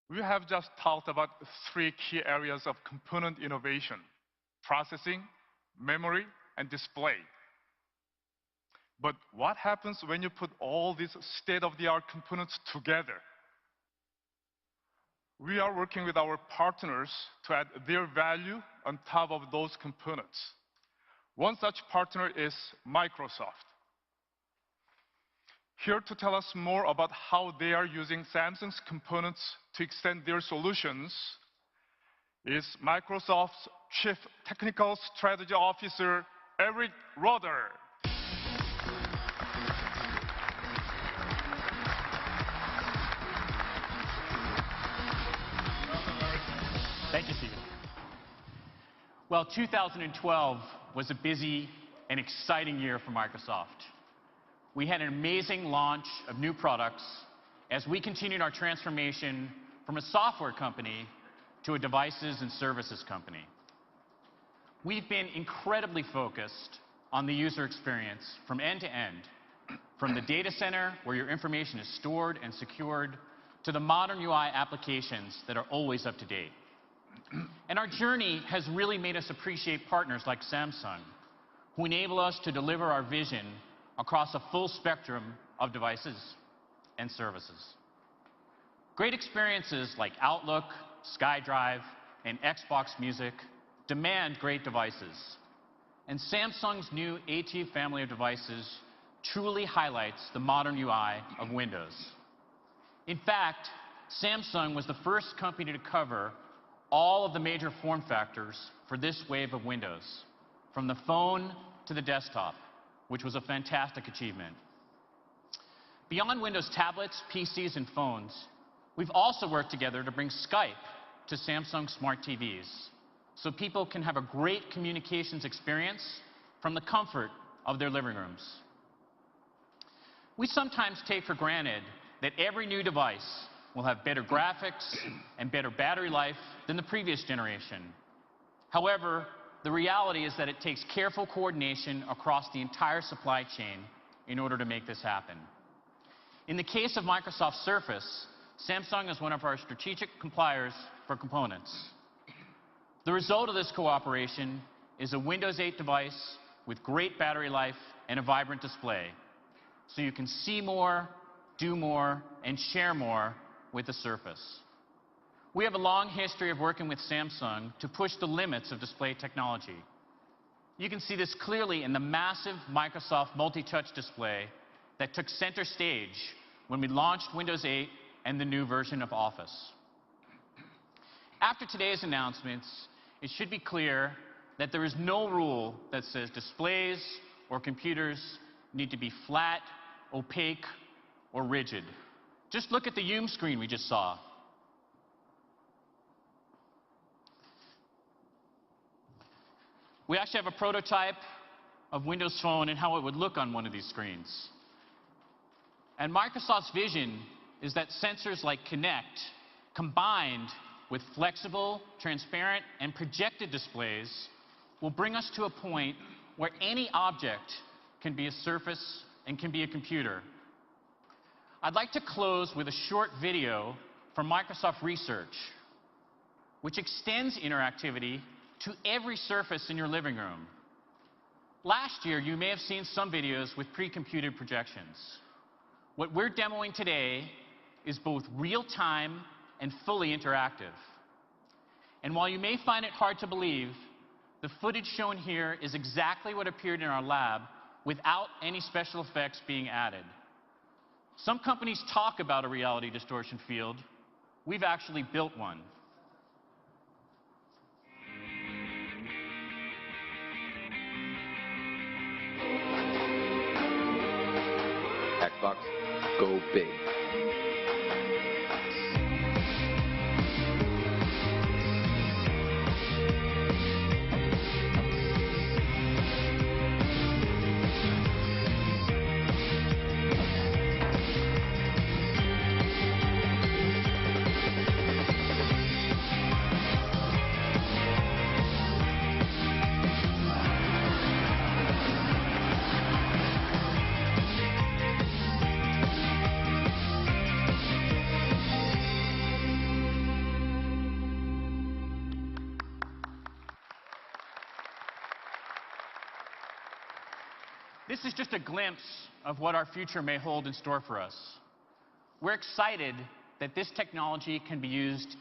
We have just talked about three key areas of component innovation: processing, memory, and display. But what happens when you put all these state-of-the-art components together? We are working with our partners to add their value on top of those components. One such partner is Microsoft. Here to tell us more about how they are using Samsung's components to extend their solutions is Microsoft's Chief Technical Strategy Officer, Eric Roeder. Thank you, Stephen. Well, 2012 was a busy and exciting year for Microsoft. We had an amazing launch of new products as we continued our transformation from a software company to a devices and services company. We've been incredibly focused on the user experience from end to end, from the data center where your information is stored and secured, to the modern UI applications that are always up to date. And our journey has really made us appreciate partners like Samsung, who enable us to deliver our vision across a full spectrum of devices and services. Great experiences like Outlook, SkyDrive, and Xbox Music demand great devices. And Samsung's new AT family of devices truly highlights the modern UI of Windows. In fact, Samsung was the first company to cover all of the major form factors for this wave of Windows, from the phone to the desktop, which was a fantastic achievement. Beyond Windows tablets, PCs, and phones, we've also worked together to bring Skype to Samsung Smart TVs, so people can have a great communications experience from the comfort of their living rooms. We sometimes take for granted that every new device will have better graphics and better battery life than the previous generation. However, the reality is that it takes careful coordination across the entire supply chain in order to make this happen. In the case of Microsoft Surface, Samsung is one of our strategic suppliers for components. The result of this cooperation is a Windows 8 device with great battery life and a vibrant display, so you can see more, do more, and share more with the Surface. We have a long history of working with Samsung to push the limits of display technology. You can see this clearly in the massive Microsoft multi-touch display that took center stage when we launched Windows 8 and the new version of Office. After today's announcements, it should be clear that there is no rule that says displays or computers need to be flat, opaque, or rigid. Just look at the Youm screen we just saw. We actually have a prototype of Windows Phone and how it would look on one of these screens. And Microsoft's vision is that sensors like Kinect, combined with flexible, transparent, and projected displays, will bring us to a point where any object can be a surface and can be a computer. I'd like to close with a short video from Microsoft Research, which extends interactivity to every surface in your living room. Last year, you may have seen some videos with pre-computed projections. What we're demoing today is both real-time and fully interactive. And while you may find it hard to believe, the footage shown here is exactly what appeared in our lab without any special effects being added. Some companies talk about a reality distortion field. We've actually built one. Xbox, go big. this is just a glimpse of what our future may hold in store for us. We're excited that this technology can be used